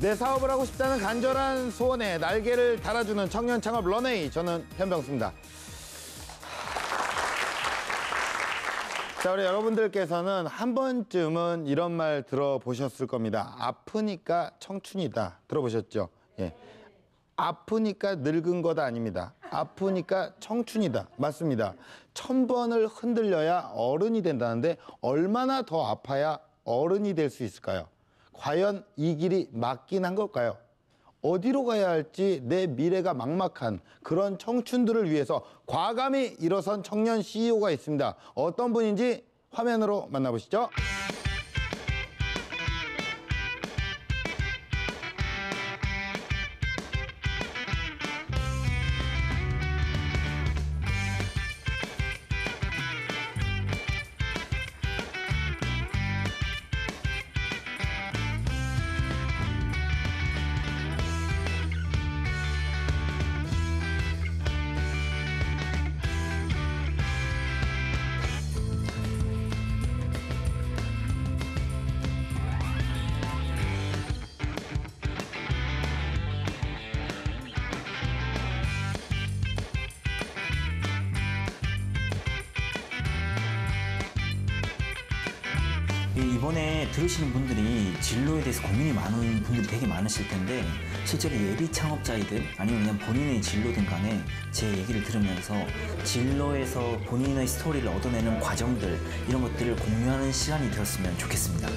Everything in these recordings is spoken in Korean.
내 사업을 하고 싶다는 간절한 소원에 날개를 달아주는 청년 창업 런웨이, 저는 현병수입니다. 자, 우리 여러분들께서는 한 번쯤은 이런 말 들어보셨을 겁니다. 아프니까 청춘이다. 들어보셨죠? 예. 아프니까 늙은 거다 아닙니다. 아프니까 청춘이다. 맞습니다. 1000번을 흔들려야 어른이 된다는데 얼마나 더 아파야 어른이 될 수 있을까요? 과연 이 길이 맞긴 한 걸까요? 어디로 가야 할지 내 미래가 막막한 그런 청춘들을 위해서 과감히 일어선 청년 CEO가 있습니다. 어떤 분인지 화면으로 만나보시죠. 이번에 들으시는 분들이 진로에 대해서 고민이 많은 분들이 되게 많으실 텐데 실제로 예비 창업자이든 아니면 그냥 본인의 진로든 간에 제 얘기를 들으면서 진로에서 본인의 스토리를 얻어내는 과정들 이런 것들을 공유하는 시간이 되었으면 좋겠습니다.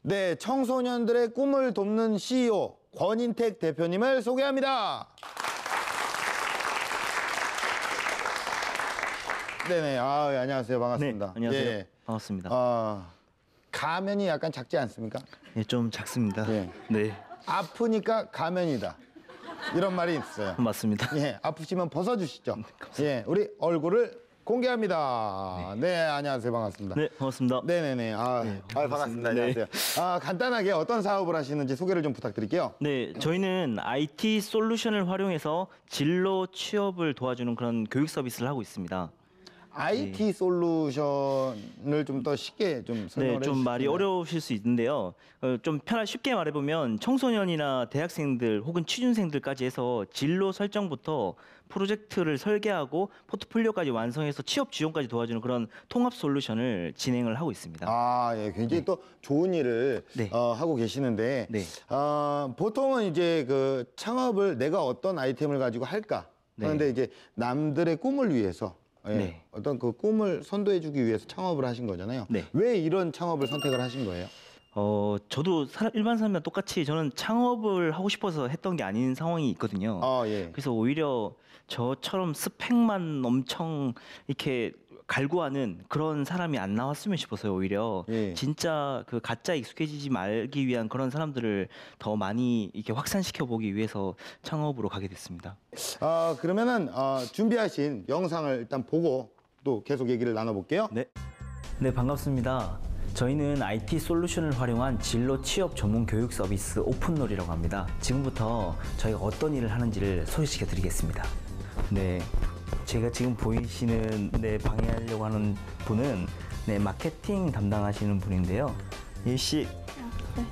네, 청소년들의 꿈을 돕는 CEO 권인택 대표님을 소개합니다. 네네. 안녕하세요. 반갑습니다. 네, 안녕하세요. 예. 반갑습니다. 가면이 약간 작지 않습니까? 예, 좀 작습니다. 예. 네, 아프니까 가면이다. 이런 말이 있어요. 맞습니다. 예, 아프시면 벗어주시죠. 예, 우리 얼굴을 공개합니다. 네, 안녕하세요. 반갑습니다. 네, 반갑습니다. 네네네. 반갑습니다. 안녕하세요. 간단하게 어떤 사업을 하시는지 소개를 좀 부탁드릴게요. 네, 저희는 IT 솔루션을 활용해서 진로 취업을 도와주는 그런 교육 서비스를 하고 있습니다. IT 솔루션을 좀 더 쉽게 좀 설명을 네, 좀 말이 어려우실 수 있는데요. 좀 쉽게 말해보면 청소년이나 대학생들 혹은 취준생들까지 해서 진로 설정부터 프로젝트를 설계하고 포트폴리오까지 완성해서 취업 지원까지 도와주는 그런 통합 솔루션을 진행을 하고 있습니다. 예, 굉장히 또 좋은 일을 네. 하고 계시는데, 네. 보통은 이제 그 창업을 내가 어떤 아이템을 가지고 할까? 그런데 이제 남들의 꿈을 위해서 네. 어떤 그 꿈을 선도해주기 위해서 창업을 하신 거잖아요. 네. 왜 이런 창업을 선택을 하신 거예요? 저도 일반 사람이랑 똑같이 저는 창업을 하고 싶어서 했던 게 아닌 상황이 있거든요. 예. 그래서 오히려 저처럼 스펙만 엄청 이렇게 갈구하는 그런 사람이 안 나왔으면 싶어서요. 오히려 예. 진짜 그 가짜에 익숙해지지 말기 위한 그런 사람들을 더 많이 이렇게 확산시켜 보기 위해서 창업으로 가게 됐습니다. 그러면은 준비하신 영상을 일단 보고 또 계속 얘기를 나눠볼게요. 네. 네, 반갑습니다. 저희는 IT 솔루션을 활용한 진로 취업 전문 교육 서비스 오픈롤이라고 합니다. 지금부터 저희가 어떤 일을 하는지를 소개시켜 드리겠습니다. 네, 제가 지금 보이시는 방해하려고 하는 분은 마케팅 담당하시는 분인데요. 예씨,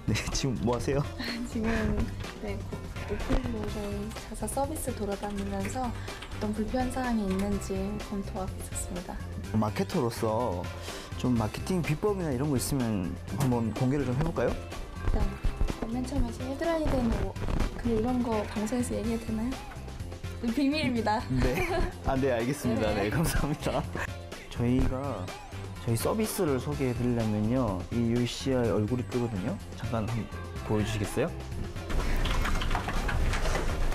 네, 지금 뭐 하세요? 지금 오픈롤을 가서 서비스 돌아다니면서 어떤 불편 사항이 있는지 검토하고 있었습니다. 마케터로서 좀 마케팅 비법이나 이런 거 있으면 한번 공개를 좀 해볼까요? 맨 처음에 해드라야 되는 근데 이런 거 방송에서 얘기해도 되나요? 비밀입니다. 네. 네, 알겠습니다. 네, 감사합니다. 저희 서비스를 소개해 드리려면요. 이 유씨의 얼굴이 뜨거든요. 잠깐 한번 보여주시겠어요?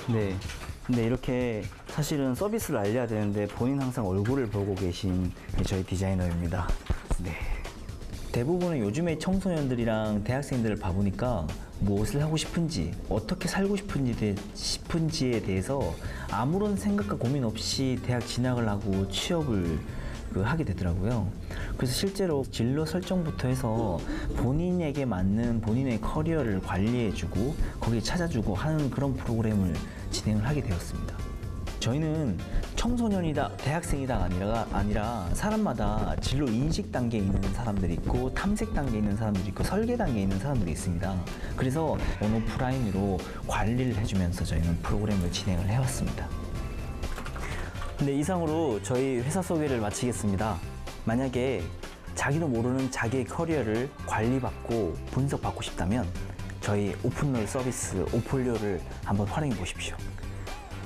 네. 근데 이렇게 사실은 서비스를 알려야 되는데 본인 항상 얼굴을 보고 계신 저희 디자이너입니다. 네. 대부분은 요즘의 청소년들이랑 대학생들을 봐보니까 무엇을 하고 싶은지, 어떻게 살고 싶은지에 대해서 아무런 생각과 고민 없이 대학 진학을 하고 취업을 하게 되더라고요. 그래서 실제로 진로 설정부터 해서 본인에게 맞는 본인의 커리어를 관리해주고 거기에 찾아주고 하는 그런 프로그램을 진행을 하게 되었습니다. 저희는 청소년이다, 대학생이다 아니라 사람마다 진로 인식 단계에 있는 사람들이 있고 탐색 단계에 있는 사람들이 있고 설계 단계에 있는 사람들이 있습니다. 그래서 어느 오프라인으로 관리를 해주면서 저희는 프로그램을 진행을 해왔습니다. 네, 이상으로 저희 회사 소개를 마치겠습니다. 만약에 자기도 모르는 자기의 커리어를 관리받고 분석받고 싶다면 저희 오픈롤 서비스 오폴리오를 한번 활용해 보십시오.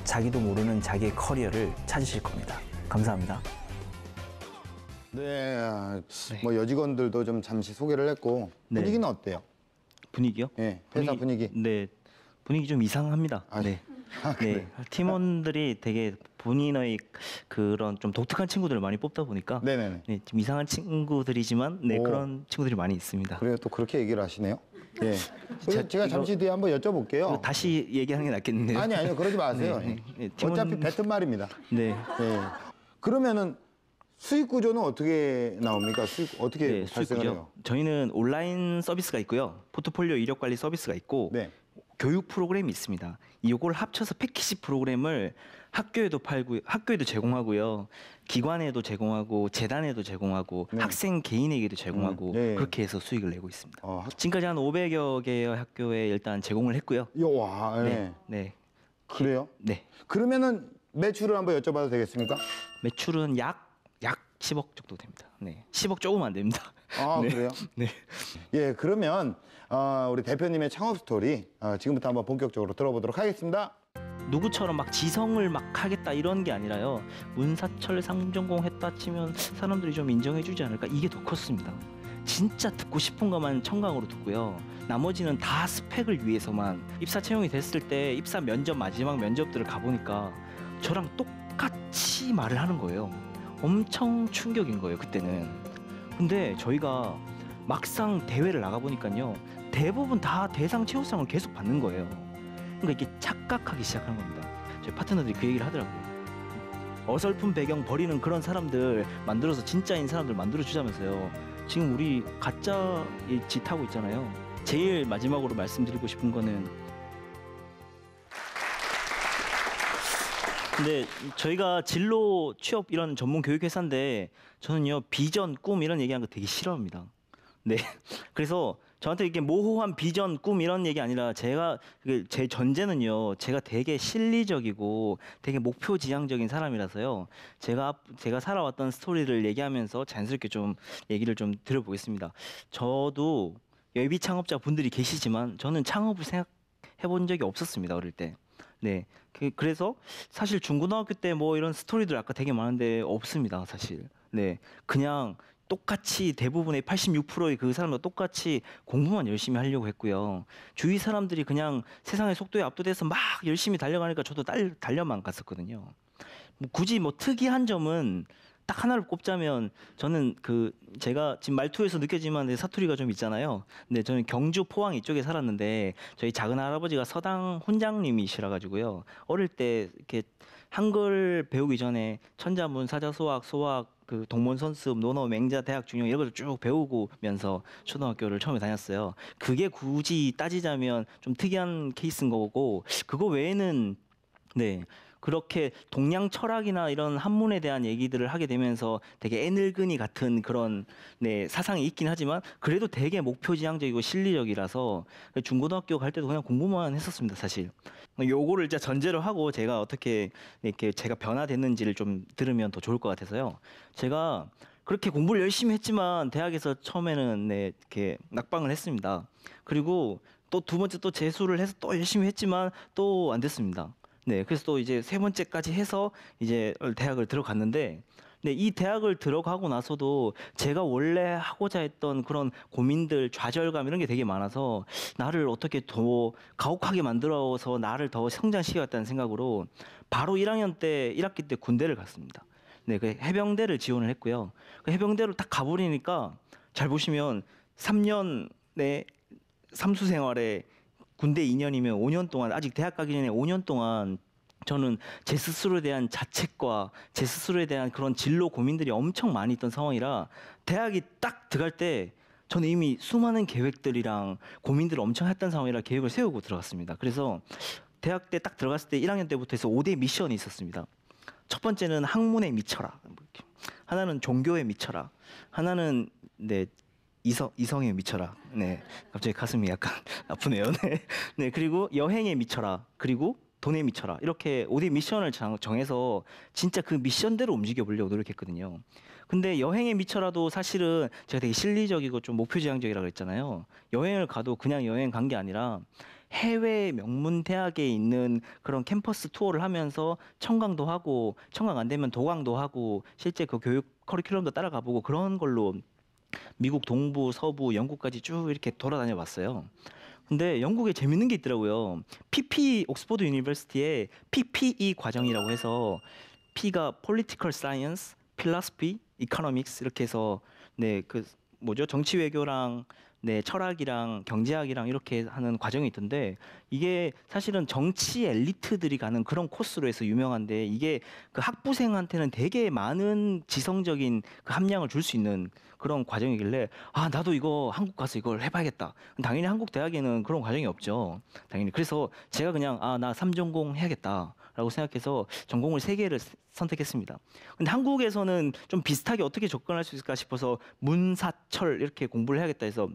자기도 모르는 자기의 커리어를 찾으실 겁니다. 감사합니다. 네, 뭐 여직원들도 좀 잠시 소개를 했고 네. 분위기는 어때요? 분위기요? 네, 회사 분위기. 네, 분위기 좀 이상합니다. 아, 네. 아, 네, 팀원들이 되게 본인의 그런 좀 독특한 친구들을 많이 뽑다 보니까 네네네. 네, 좀 이상한 친구들이지만 네, 오. 그런 친구들이 많이 있습니다. 그래요, 또 그렇게 얘기를 하시네요. 예. 자, 제가 잠시 뒤에 한번 여쭤볼게요. 다시 얘기하는 게 낫겠네요. 아니요, 그러지 마세요. 네, 네, 어차피 뱉은 말입니다. 네. 예. 그러면은 수익 구조는 어떻게 나옵니까? 수익 어떻게 네, 발생을 수익이죠. 해요? 저희는 온라인 서비스가 있고요. 포트폴리오 이력 관리 서비스가 있고 네. 교육 프로그램이 있습니다. 이걸 합쳐서 패키지 프로그램을 학교에도 팔고 학교에도 제공하고요. 기관에도 제공하고 재단에도 제공하고 네. 학생 개인에게도 제공하고 네. 그렇게 해서 수익을 내고 있습니다. 학- 지금까지 한 500여 개의 학교에 일단 제공을 했고요. 와, 네. 네. 네. 그래요? 네. 그러면은 매출을 한번 여쭤봐도 되겠습니까? 매출은 약 10억 정도 됩니다. 네. 10억 조금 안 됩니다. 아, 네. 그래요? 네. 예, 그러면 우리 대표님의 창업 스토리 지금부터 한번 본격적으로 들어보도록 하겠습니다. 누구처럼 막 지성을 막 하겠다 이런 게 아니라요. 문사철 상전공 했다 치면 사람들이 좀 인정해 주지 않을까? 이게 더 컸습니다. 진짜 듣고 싶은 것만 청강으로 듣고요. 나머지는 다 스펙을 위해서만. 입사 채용이 됐을 때 입사 면접 마지막 면접들을 가보니까 저랑 똑같이 말을 하는 거예요. 엄청 충격인 거예요, 그때는. 근데 저희가 막상 대회를 나가보니까요. 대부분 다 대상 최우상을 계속 받는 거예요. 그러니까 이게 착각하기 시작한 겁니다. 저희 파트너들이 그 얘기를 하더라고요. 어설픈 배경 버리는 그런 사람들 만들어서 진짜인 사람들 만들어주자면서요. 지금 우리 가짜 짓 하고 있잖아요. 제일 마지막으로 말씀드리고 싶은 거는 근데 저희가 진로 취업 이런 전문 교육 회사인데 저는요 비전, 꿈 이런 얘기하는 거 되게 싫어합니다. 네, 그래서 저한테 이게 모호한 비전, 꿈 이런 얘기 아니라 제 전제는요. 제가 되게 실리적이고 되게 목표 지향적인 사람이라서요. 제가 살아왔던 스토리를 얘기하면서 자연스럽게 좀 얘기를 좀 드려보겠습니다. 저도 예비 창업자 분들이 계시지만 저는 창업을 생각해본 적이 없었습니다. 어릴 때. 네. 그래서 사실 중고등학교 때 뭐 이런 스토리들 아까 되게 많은데 없습니다. 사실. 네. 그냥 똑같이 대부분의 86%의 그 사람과 똑같이 공부만 열심히 하려고 했고요. 주위 사람들이 그냥 세상의 속도에 압도돼서 막 열심히 달려가니까 저도 달려만 갔었거든요. 뭐 굳이 뭐 특이한 점은 딱 하나를 꼽자면 저는 제가 지금 말투에서 느껴지만 사투리가 좀 있잖아요. 근데 저는 경주 포항 이쪽에 살았는데 저희 작은 할아버지가 서당 훈장님이시라 가지고요. 어릴 때 이렇게 한글 배우기 전에 천자문, 사자소학, 소학, 동문선습, 논어, 맹자, 대학, 중용 이런 걸 쭉 배우고면서 초등학교를 처음에 다녔어요. 그게 굳이 따지자면 좀 특이한 케이스인 거고 그거 외에는 네. 그렇게 동양 철학이나 이런 한문에 대한 얘기들을 하게 되면서 되게 애늙은이 같은 그런 네, 사상이 있긴 하지만 그래도 되게 목표지향적이고 실리적이라서 중고등학교 갈 때도 그냥 공부만 했었습니다, 사실. 요거를 진짜 전제로 하고 제가 어떻게 이렇게 제가 변화됐는지를 좀 들으면 더 좋을 것 같아서요. 제가 그렇게 공부를 열심히 했지만 대학에서 처음에는 네, 이렇게 낙방을 했습니다. 그리고 또 두 번째 또 재수를 해서 또 열심히 했지만 또 안 됐습니다. 네, 그래서 또 이제 세 번째까지 해서 이제 대학을 들어갔는데, 네, 이 대학을 들어가고 나서도 제가 원래 하고자 했던 그런 고민들, 좌절감 이런 게 되게 많아서 나를 어떻게 더 가혹하게 만들어서 나를 더 성장시켰다는 생각으로 바로 1학년 때, 1학기 때 군대를 갔습니다. 네, 그 해병대를 지원을 했고요. 그 해병대로 딱 가버리니까 잘 보시면 3년의 삼수 생활에 군대 2년이면 5년 동안 아직 대학 가기 전에 5년 동안 저는 제 스스로에 대한 자책과 제 스스로에 대한 그런 진로 고민들이 엄청 많이 있던 상황이라 대학이 딱 들어갈 때 저는 이미 수많은 계획들이랑 고민들을 엄청 했던 상황이라 계획을 세우고 들어갔습니다. 그래서 대학 때 딱 들어갔을 때 1학년 때부터 해서 5대 미션이 있었습니다. 첫 번째는 학문에 미쳐라. 하나는 종교에 미쳐라. 하나는 네 이성에 미쳐라. 네, 갑자기 가슴이 약간 아프네요. 네, 네 그리고 여행에 미쳐라. 그리고 돈에 미쳐라. 이렇게 5대 미션을 정해서 진짜 그 미션대로 움직여 보려고 노력했거든요. 근데 여행에 미쳐라도 사실은 제가 되게 실리적이고 좀 목표지향적이라고 했잖아요. 여행을 가도 그냥 여행 간 게 아니라 해외 명문 대학에 있는 그런 캠퍼스 투어를 하면서 청강도 하고 청강 안 되면 도강도 하고 실제 그 교육 커리큘럼도 따라가 보고 그런 걸로 미국 동부, 서부, 영국까지 쭉 이렇게 돌아다녀 봤어요. 근데 영국에 재밌는 게 있더라고요. 옥스퍼드 유니버시티에 PPE 과정이라고 해서 P가 Political Science, Philosophy, Economics 이렇게 해서 네, 그 뭐죠? 정치 외교랑 네, 철학이랑 경제학이랑 이렇게 하는 과정이 있던데 이게 사실은 정치 엘리트들이 가는 그런 코스로 해서 유명한데 이게 그 학부생한테는 되게 많은 지성적인 그 함량을 줄 수 있는 그런 과정이길래 아 나도 이거 한국 가서 이걸 해봐야겠다. 당연히 한국 대학에는 그런 과정이 없죠. 당연히 그래서 제가 그냥 아 나 3전공 해야겠다라고 생각해서 전공을 3개를 선택했습니다. 근데 한국에서는 좀 비슷하게 어떻게 접근할 수 있을까 싶어서 문사철 이렇게 공부를 해야겠다 해서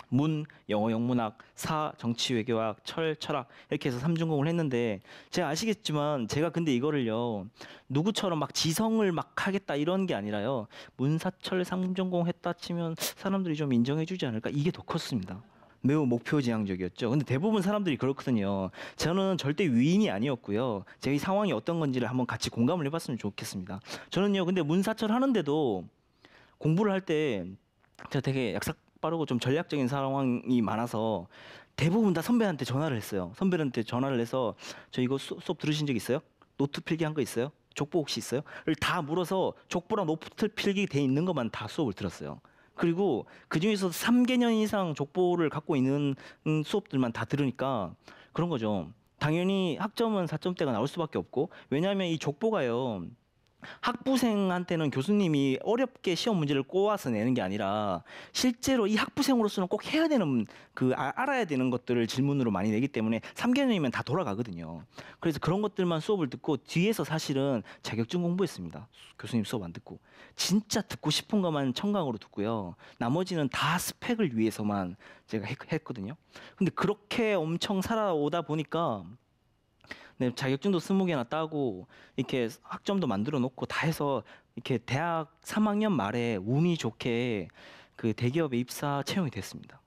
문, 영어 영문학, 사, 정치 외교학, 철, 철학 이렇게 해서 3전공을 했는데 제가 아시겠지만 제가 근데 이거를요 누구처럼 막 지성을 막 하겠다 이런 게 아니라요 문사철 3전공 했다 치면 사람들이 좀 인정해 주지 않을까 이게 더 컸습니다. 매우 목표지향적이었죠. 근데 대부분 사람들이 그렇거든요. 저는 절대 위인이 아니었고요. 제가 이 상황이 어떤 건지를 한번 같이 공감을 해봤으면 좋겠습니다. 저는요 근데 문사철 하는데도 공부를 할 때 제가 되게 약삭 빠르고 좀 전략적인 상황이 많아서 대부분 다 선배한테 전화를 했어요. 선배한테 전화를 해서 저 이거 수업 들으신 적 있어요? 노트 필기한 거 있어요? 족보 혹시 있어요? 를 다 물어서 족보랑 노트 필기 돼 있는 것만 다 수업을 들었어요. 그리고 그 중에서 3개년 이상 족보를 갖고 있는 수업들만 다 들으니까 그런 거죠. 당연히 학점은 4점대가 나올 수밖에 없고 왜냐하면 이 족보가요. 학부생한테는 교수님이 어렵게 시험 문제를 꼬아서 내는 게 아니라 실제로 이 학부생으로서는 꼭 해야 되는 알아야 되는 것들을 질문으로 많이 내기 때문에 3개년이면 다 돌아가거든요. 그래서 그런 것들만 수업을 듣고 뒤에서 사실은 자격증 공부했습니다. 교수님 수업 안 듣고 진짜 듣고 싶은 것만 청강으로 듣고요. 나머지는 다 스펙을 위해서만 제가 했거든요. 근데 그렇게 엄청 살아오다 보니까 네, 자격증도 20개나 따고 이렇게 학점도 만들어 놓고 다 해서 이렇게 대학 3학년 말에 운이 좋게 그 대기업에 입사 채용이 됐습니다.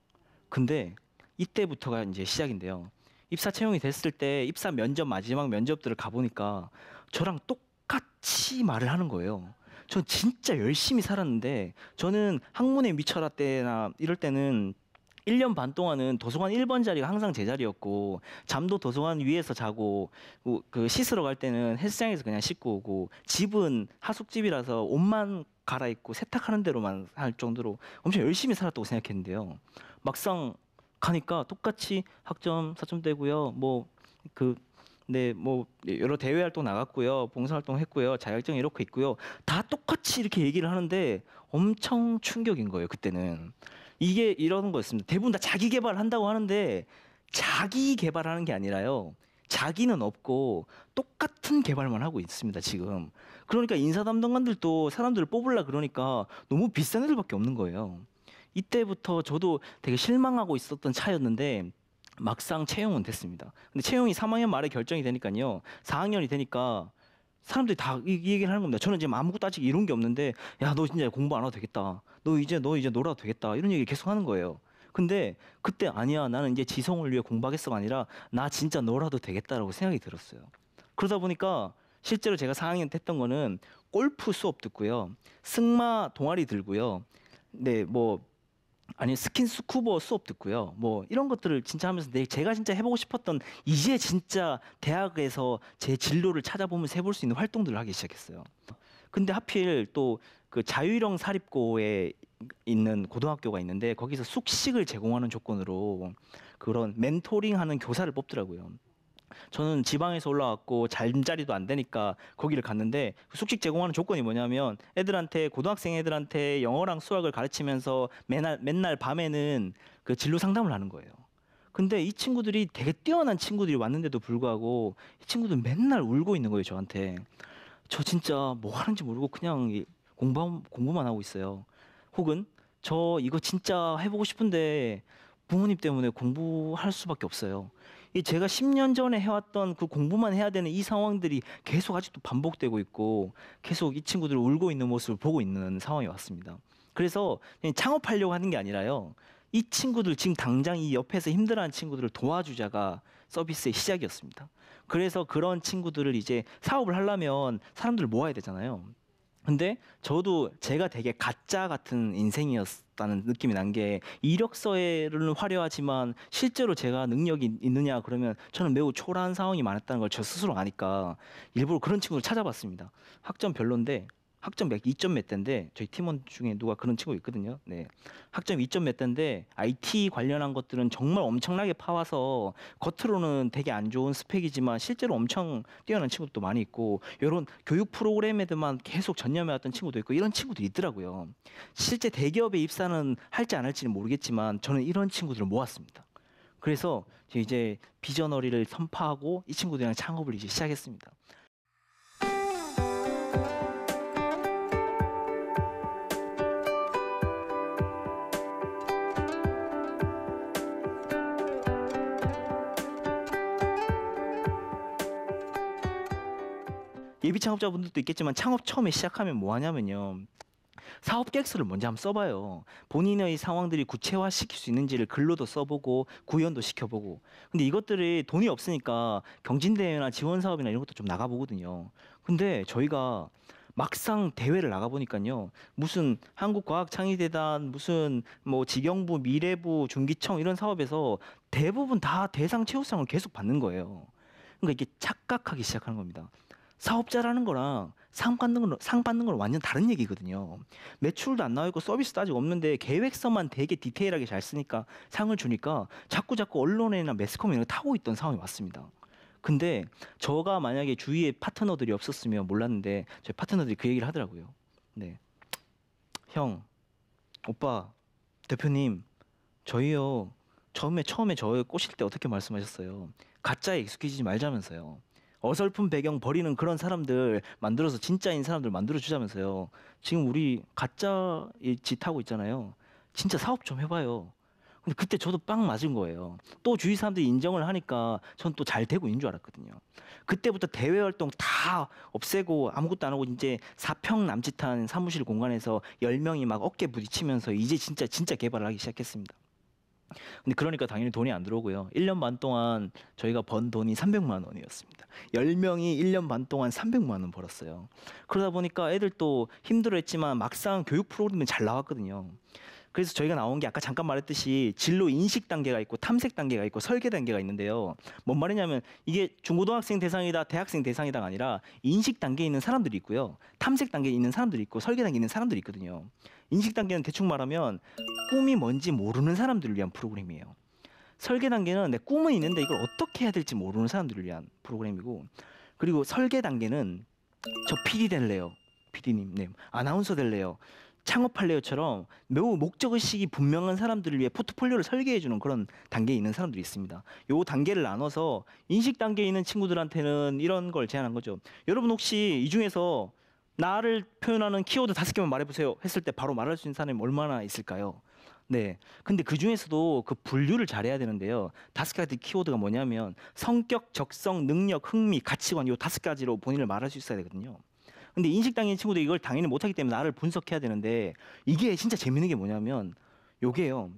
근데 이때부터가 이제 시작인데요. 입사 채용이 됐을 때 입사 면접 마지막 면접들을 가보니까 저랑 똑같이 말을 하는 거예요. 전 진짜 열심히 살았는데 저는 학문에 미쳐라 때나 이럴 때는 1년 반 동안은 도서관 1번 자리가 항상 제 자리였고 잠도 도서관 위에서 자고 그 씻으러 갈 때는 헬스장에서 그냥 씻고 오고 집은 하숙집이라서 옷만 갈아입고 세탁하는 대로만 할 정도로 엄청 열심히 살았다고 생각했는데요. 막상 가니까 똑같이 학점 4점대고요. 네, 뭐 여러 대외 활동 나갔고요. 봉사 활동 했고요. 자격증 이렇게 있고요. 다 똑같이 이렇게 얘기를 하는데 엄청 충격인 거예요. 그때는. 이게 이런 거였습니다. 대부분 다 자기 개발한다고 하는데 자기 개발하는 게 아니라요. 자기는 없고 똑같은 개발만 하고 있습니다. 지금. 그러니까 인사 담당관들도 사람들을 뽑으려 그러니까 너무 비싼 애들밖에 없는 거예요. 이때부터 저도 되게 실망하고 있었던 차였는데 막상 채용은 됐습니다. 근데 채용이 3학년 말에 결정이 되니까요. 4학년이 되니까 사람들이 다 이 얘기를 하는 겁니다. 저는 지금 아무것도 아직 이룬 게 없는데 야, 너 진짜 공부 안 해도 되겠다. 너 이제 놀아도 되겠다. 이런 얘기 계속 하는 거예요. 근데 그때 아니야. 나는 이제 지성을 위해 공부하겠어가 아니라 나 진짜 놀아도 되겠다라고 생각이 들었어요. 그러다 보니까 실제로 제가 4학년 때 했던 거는 골프 수업 듣고요. 승마 동아리 들고요. 네, 스킨스쿠버 수업 듣고요. 뭐 이런 것들을 진짜 하면서 제가 진짜 해보고 싶었던 이제 진짜 대학에서 제 진로를 찾아보면서 해볼 수 있는 활동들을 하기 시작했어요. 근데 하필 또 그 자유형 사립고에 있는 고등학교가 있는데 거기서 숙식을 제공하는 조건으로 그런 멘토링하는 교사를 뽑더라고요. 저는 지방에서 올라왔고 잠자리도 안 되니까 거기를 갔는데 숙식 제공하는 조건이 뭐냐면 고등학생 애들한테 영어랑 수학을 가르치면서 맨날 밤에는 그 진로 상담을 하는 거예요. 근데 이 친구들이 되게 뛰어난 친구들이 왔는데도 불구하고 이 친구들 맨날 울고 있는 거예요, 저한테. 저 진짜 뭐 하는지 모르고 그냥 공부만 하고 있어요. 혹은 저 이거 진짜 해보고 싶은데 부모님 때문에 공부할 수밖에 없어요. 이 제가 10년 전에 해왔던 그 공부만 해야 되는 이 상황들이 계속 아직도 반복되고 있고 계속 이 친구들 울고 있는 모습을 보고 있는 상황이 왔습니다. 그래서 그냥 창업하려고 하는 게 아니라요. 이 친구들 지금 당장 이 옆에서 힘들어하는 친구들을 도와주자가 서비스의 시작이었습니다. 그래서 그런 친구들을 이제 사업을 하려면 사람들을 모아야 되잖아요. 근데 저도 제가 되게 가짜 같은 인생이었다는 느낌이 난 게 이력서에는 화려하지만 실제로 제가 능력이 있느냐 그러면 저는 매우 초라한 상황이 많았다는 걸 저 스스로 아니까 일부러 그런 친구를 찾아봤습니다. 학점 별론데 학점 2점 몇 대인데 저희 팀원 중에 누가 그런 친구 있거든요. 네. 학점 2점 몇 대인데 IT 관련한 것들은 정말 엄청나게 파와서 겉으로는 되게 안 좋은 스펙이지만 실제로 엄청 뛰어난 친구도 많이 있고 이런 교육 프로그램에만 계속 전념해왔던 친구도 있고 이런 친구들이 있더라고요. 실제 대기업에 입사는 할지 안 할지는 모르겠지만 저는 이런 친구들을 모았습니다. 그래서 이제 비저너리를 선파하고 이 친구들이랑 창업을 이제 시작했습니다. 예비 창업자분들도 있겠지만 창업 처음에 시작하면 뭐 하냐면요. 사업 계획서를 먼저 한번 써봐요. 본인의 상황들이 구체화시킬 수 있는지를 글로도 써보고 구현도 시켜보고. 근데 이것들이 돈이 없으니까 경진대회나 지원사업이나 이런 것도 좀 나가보거든요. 근데 저희가 막상 대회를 나가보니까요. 무슨 한국과학창의재단, 무슨 뭐 직영부, 미래부, 중기청 이런 사업에서 대부분 다 대상 최우수상을 계속 받는 거예요. 그러니까 이게 착각하기 시작하는 겁니다. 사업자라는 거랑 상 받는 건 완전 다른 얘기거든요. 매출도 안 나오고 서비스도 아직 없는데 계획서만 되게 디테일하게 잘 쓰니까 상을 주니까 자꾸 언론이나 매스컴이 이런 거 타고 있던 상황이 왔습니다. 근데 저가 만약에 주위에 파트너들이 없었으면 몰랐는데 저희 파트너들이 그 얘기를 하더라고요. 네, 형, 오빠, 대표님, 저희요 처음에 저 꼬실 때 어떻게 말씀하셨어요? 가짜에 익숙해지지 말자면서요. 어설픈 배경 버리는 그런 사람들 만들어서 진짜인 사람들 만들어 주자면서요. 지금 우리 가짜 짓 하고 있잖아요. 진짜 사업 좀 해봐요. 근데 그때 저도 빵 맞은 거예요. 또 주위 사람들이 인정을 하니까 전 또 잘 되고 있는 줄 알았거든요. 그때부터 대외 활동 다 없애고 아무것도 안 하고 이제 4평 남짓한 사무실 공간에서 10명이 막 어깨 부딪히면서 이제 진짜 개발을 하기 시작했습니다. 근데 그러니까 당연히 돈이 안 들어오고요. 1년 반 동안 저희가 번 돈이 300만 원이었습니다. 10명이 1년 반 동안 300만 원 벌었어요. 그러다 보니까 애들 또 힘들어했지만 막상 교육 프로그램이 잘 나왔거든요. 그래서 저희가 나온 게 아까 잠깐 말했듯이 진로 인식 단계가 있고 탐색 단계가 있고 설계 단계가 있는데요. 뭔 말이냐면 이게 중고등학생 대상이다, 대학생 대상이다가 아니라 인식 단계에 있는 사람들이 있고요. 탐색 단계에 있는 사람들이 있고 설계 단계에 있는 사람들이 있거든요. 인식 단계는 대충 말하면 꿈이 뭔지 모르는 사람들을 위한 프로그램이에요. 설계 단계는 내 꿈은 있는데 이걸 어떻게 해야 될지 모르는 사람들을 위한 프로그램이고, 그리고 설계 단계는 저 PD 될래요, PD님, 네, 아나운서 될래요, 창업할래요처럼 매우 목적의식이 분명한 사람들을 위해 포트폴리오를 설계해주는 그런 단계에 있는 사람들이 있습니다. 요 단계를 나눠서 인식 단계에 있는 친구들한테는 이런 걸 제안한 거죠. 여러분 혹시 이 중에서 나를 표현하는 키워드 5개만 말해보세요 했을 때 바로 말할 수 있는 사람이 얼마나 있을까요? 네. 근데 그 중에서도 그 분류를 잘해야 되는데요. 5가지 키워드가 뭐냐면 성격, 적성, 능력, 흥미, 가치관 요 5가지로 본인을 말할 수 있어야 되거든요. 근데 인식 단계인 친구들이 이걸 당연히 못하기 때문에 나를 분석해야 되는데 이게 진짜 재밌는 게 뭐냐면 요게요.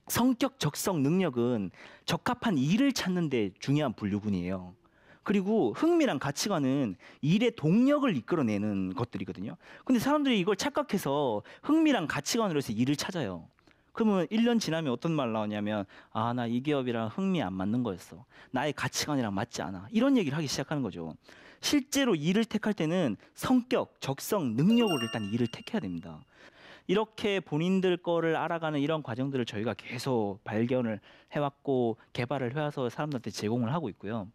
성격, 적성, 능력은 적합한 일을 찾는 데 중요한 분류군이에요. 그리고 흥미랑 가치관은 일의 동력을 이끌어내는 것들이거든요. 근데 사람들이 이걸 착각해서 흥미랑 가치관으로 해서 일을 찾아요. 그러면 1년 지나면 어떤 말 나오냐면 아, 나 이 기업이랑 흥미 안 맞는 거였어. 나의 가치관이랑 맞지 않아. 이런 얘기를 하기 시작하는 거죠. 실제로 일을 택할 때는 성격, 적성, 능력으로 일단 일을 택해야 됩니다. 이렇게 본인들 거를 알아가는 이런 과정들을 저희가 계속 발견을 해왔고 개발을 해와서 사람들한테 제공을 하고 있고요.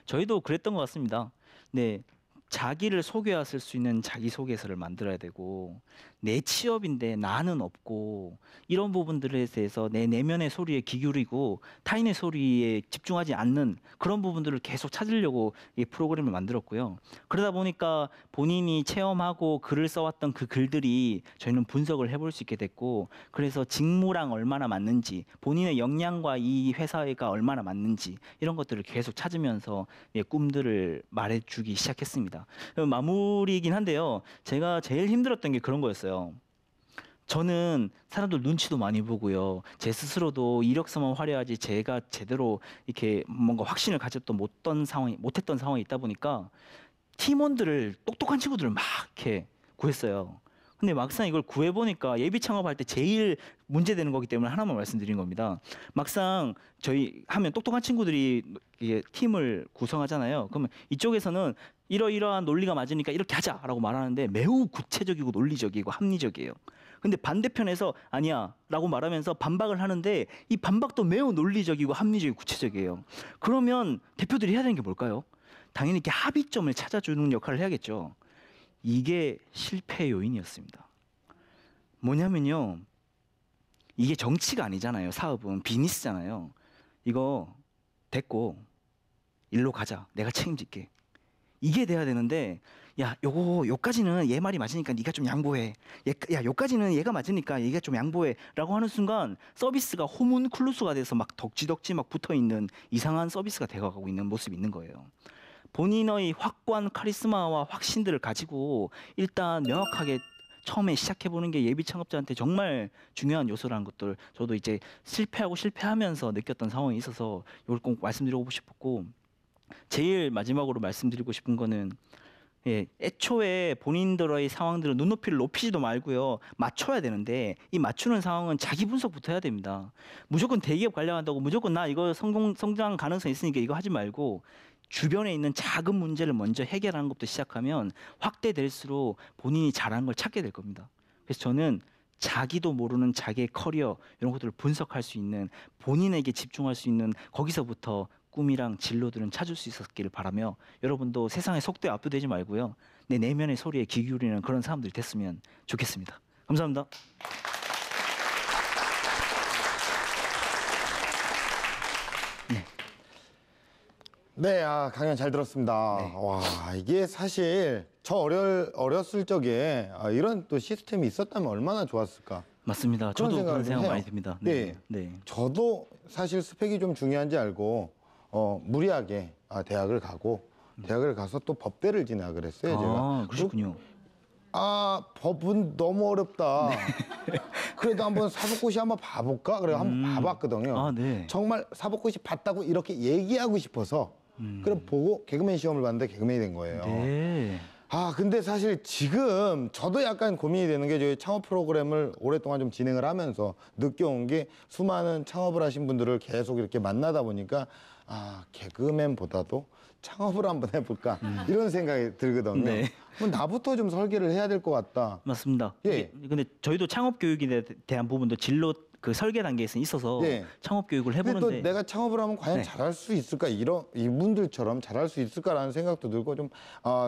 저희도 그랬던 것 같습니다. 네, 자기를 소개했을 수 있는 자기소개서를 만들어야 되고 내 취업인데 나는 없고 이런 부분들에 대해서 내 내면의 소리에 귀 기울이고 타인의 소리에 집중하지 않는 그런 부분들을 계속 찾으려고 이 프로그램을 만들었고요. 그러다 보니까 본인이 체험하고 글을 써왔던 그 글들이 저희는 분석을 해볼 수 있게 됐고 그래서 직무랑 얼마나 맞는지 본인의 역량과 이 회사가 얼마나 맞는지 이런 것들을 계속 찾으면서 꿈들을 말해주기 시작했습니다. 마무리이긴 한데요. 제가 제일 힘들었던 게 그런 거였어요. 저는 사람들 눈치도 많이 보고요. 제 스스로도 이력서만 화려하지 제가 제대로 이렇게 뭔가 확신을 가졌던 못했던 상황이 있다 보니까 팀원들을 똑똑한 친구들을 막 이렇게 구했어요. 근데 막상 이걸 구해보니까 예비 창업할 때 제일 문제되는 거기 때문에 하나만 말씀드린 겁니다. 막상 저희 하면 똑똑한 친구들이 이게 팀을 구성하잖아요. 그러면 이쪽에서는 이러이러한 논리가 맞으니까 이렇게 하자라고 말하는데 매우 구체적이고 논리적이고 합리적이에요. 근데 반대편에서 아니야 라고 말하면서 반박을 하는데 이 반박도 매우 논리적이고 합리적이고 구체적이에요. 그러면 대표들이 해야 되는 게 뭘까요? 당연히 이렇게 합의점을 찾아주는 역할을 해야겠죠. 이게 실패의 요인이었습니다. 뭐냐면요. 이게 정치가 아니잖아요. 사업은 비즈니스잖아요. 이거 됐고 일로 가자. 내가 책임질게. 이게 돼야 되는데 야, 요까지는 얘 말이 맞으니까 네가 좀 양보해. 야, 요까지는 얘가 맞으니까 얘가 좀 양보해. 라고 하는 순간 서비스가 호문클루스가 돼서 막 덕지덕지 막 붙어있는 이상한 서비스가 되어가고 있는 모습이 있는 거예요. 본인의 확고한 카리스마와 확신들을 가지고 일단 명확하게 처음에 시작해보는 게 예비 창업자한테 정말 중요한 요소라는 것들 저도 이제 실패하면서 느꼈던 상황이 있어서 이걸 꼭 말씀드리고 싶었고 제일 마지막으로 말씀드리고 싶은 거는 애초에 본인들의 상황들은 눈높이를 높이지도 말고요. 맞춰야 되는데 이 맞추는 상황은 자기 분석부터 해야 됩니다. 무조건 대기업 관련한다고 무조건 나 이거 성장 가능성 있으니까 이거 하지 말고 주변에 있는 작은 문제를 먼저 해결하는 것부터 시작하면 확대될수록 본인이 잘하는 걸 찾게 될 겁니다. 그래서 저는 자기도 모르는 자기의 커리어 이런 것들을 분석할 수 있는 본인에게 집중할 수 있는 거기서부터 꿈이랑 진로들은 찾을 수 있었기를 바라며 여러분도 세상의 속도에 압도되지 말고요. 내 내면의 소리에 귀 기울이는 그런 사람들이 됐으면 좋겠습니다. 감사합니다. 네, 강연 잘 들었습니다. 네. 와, 이게 사실 저 어렸을 적에 이런 또 시스템이 있었다면 얼마나 좋았을까. 맞습니다. 저도 그런 생각 해요. 많이 듭니다. 네. 네. 저도 사실 스펙이 좀 중요한지 알고 무리하게 대학을 가서 또 법대를 진학을 했어요. 제가. 그러셨군요. 법은 너무 어렵다. 그래도 한번 사법고시 한번 봐볼까? 그래 한번 봐봤거든요. 네. 정말 사법고시 봤다고 이렇게 얘기하고 싶어서 그래 보고 개그맨 시험을 봤는데 개그맨이 된 거예요. 네. 근데 사실 지금 저도 약간 고민이 되는 게 저희 창업 프로그램을 오랫동안 좀 진행을 하면서 느껴온 게 수많은 창업을 하신 분들을 계속 이렇게 만나다 보니까 개그맨보다도 창업을 한번 해볼까 이런 생각이 들거든요. 네. 그럼 나부터 좀 설계를 해야 될 것 같다. 맞습니다. 예. 근데 저희도 창업 교육에 대한 부분도 진로 그 설계 단계에서 있어서 예. 창업 교육을 근데 또 해보는데 내가 창업을 하면 과연 네. 잘할 수 있을까? 이분들처럼 잘할 수 있을까라는 생각도 들고 좀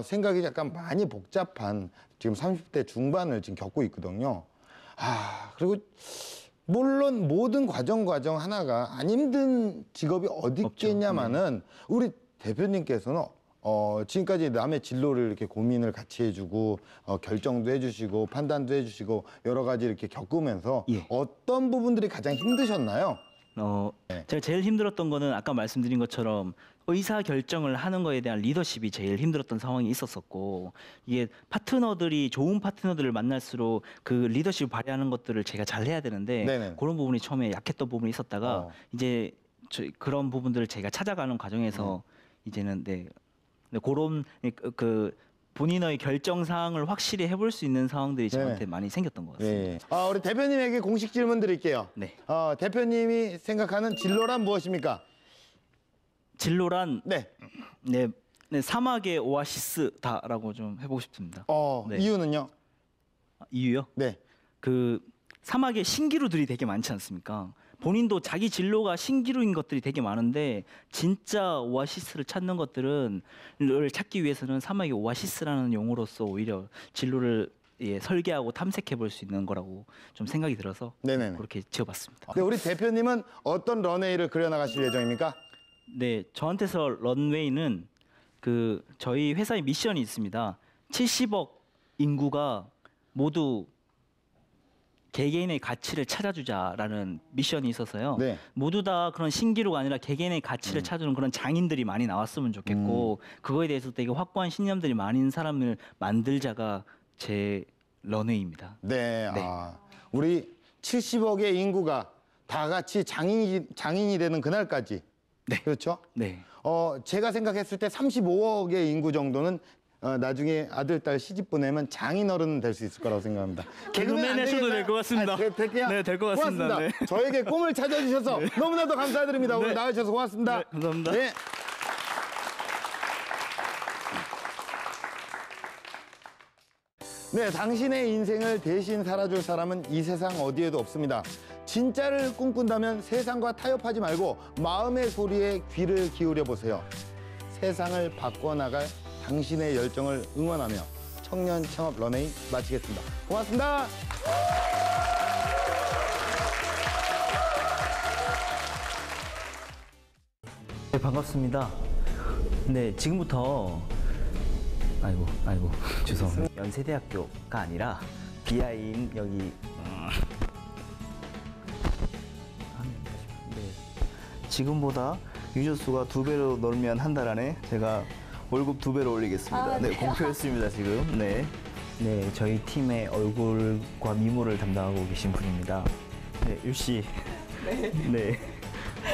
생각이 약간 많이 복잡한 지금 30대 중반을 지금 겪고 있거든요. 그리고 물론 모든 과정 하나가 안 힘든 직업이 어디 있겠냐마는 우리 대표님께서는 지금까지 남의 진로를 이렇게 고민을 같이 해주고 결정도 해주시고 판단도 해주시고 여러 가지 이렇게 겪으면서 예. 어떤 부분들이 가장 힘드셨나요? 네. 제가 제일 힘들었던 거는 아까 말씀드린 것처럼 의사 결정을 하는 거에 대한 리더십이 제일 힘들었던 상황이 있었었고 이게 좋은 파트너들을 만날수록 그 리더십을 발휘하는 것들을 제가 잘 해야 되는데 네네. 그런 부분이 처음에 약했던 부분이 있었다가 이제 그런 부분들을 제가 찾아가는 과정에서 이제는 그런 그 본인의 결정 사항을 확실히 해볼 수 있는 상황들이 저한테 많이 생겼던 것 같습니다. 네. 우리 대표님에게 공식 질문 드릴게요. 네. 대표님이 생각하는 진로란 무엇입니까? 진로란 네. 사막의 오아시스다라고 좀 해보고 싶습니다. 네. 이유는요? 이유요? 네. 그 사막에 신기루들이 되게 많지 않습니까? 본인도 자기 진로가 신기루인 것들이 되게 많은데 진짜 오아시스를 찾는 것들을 찾기 위해서는 사막의 오아시스라는 용어로서 오히려 진로를 설계하고 탐색해 볼 수 있는 거라고 좀 생각이 들어서 네네네. 그렇게 지어봤습니다. 네, 우리 대표님은 어떤 런웨이를 그려나가실 예정입니까? 네, 저한테서 런웨이는 저희 회사의 미션이 있습니다. 70억 인구가 모두 개개인의 가치를 찾아주자라는 미션이 있어서요. 네. 모두 다 그런 신기루가 아니라 개개인의 가치를 찾아주는 그런 장인들이 많이 나왔으면 좋겠고 그거에 대해서 되게 확고한 신념들이 많은 사람을 만들자가 제 런웨이입니다. 네. 네. 우리 70억의 인구가 다 같이 장인이 되는 그날까지. 네. 그렇죠? 네. 제가 생각했을 때 35억의 인구 정도는 나중에 아들, 딸 시집 보내면 장인어른 될 수 있을 거라고 생각합니다. 개그맨 안 하셔도 되겠나? 될 것 같습니다. 될게요? 네, 될 것 같습니다. 고맙습니다. 저에게 꿈을 찾아주셔서 너무나도 감사드립니다. 오늘 네. 나와주셔서 고맙습니다. 네, 감사합니다. 네. 네, 당신의 인생을 대신 살아줄 사람은 이 세상 어디에도 없습니다. 진짜를 꿈꾼다면 세상과 타협하지 말고 마음의 소리에 귀를 기울여 보세요. 세상을 바꿔나갈 당신의 열정을 응원하며 청년 창업 런웨이 마치겠습니다. 고맙습니다. 네, 반갑습니다. 네, 지금부터 아이고 죄송합니다. 연세대학교가 아니라 비아인 여기 네. 지금보다 유저수가 2배로 늘면 한 달 안에 제가 월급 2배로 올리겠습니다. 네, 공표했습니다 지금. 네. 네, 저희 팀의 얼굴과 미모를 담당하고 계신 분입니다. 네, 유씨. 네.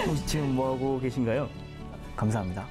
혹시 지금 뭐 하고 계신가요? 감사합니다.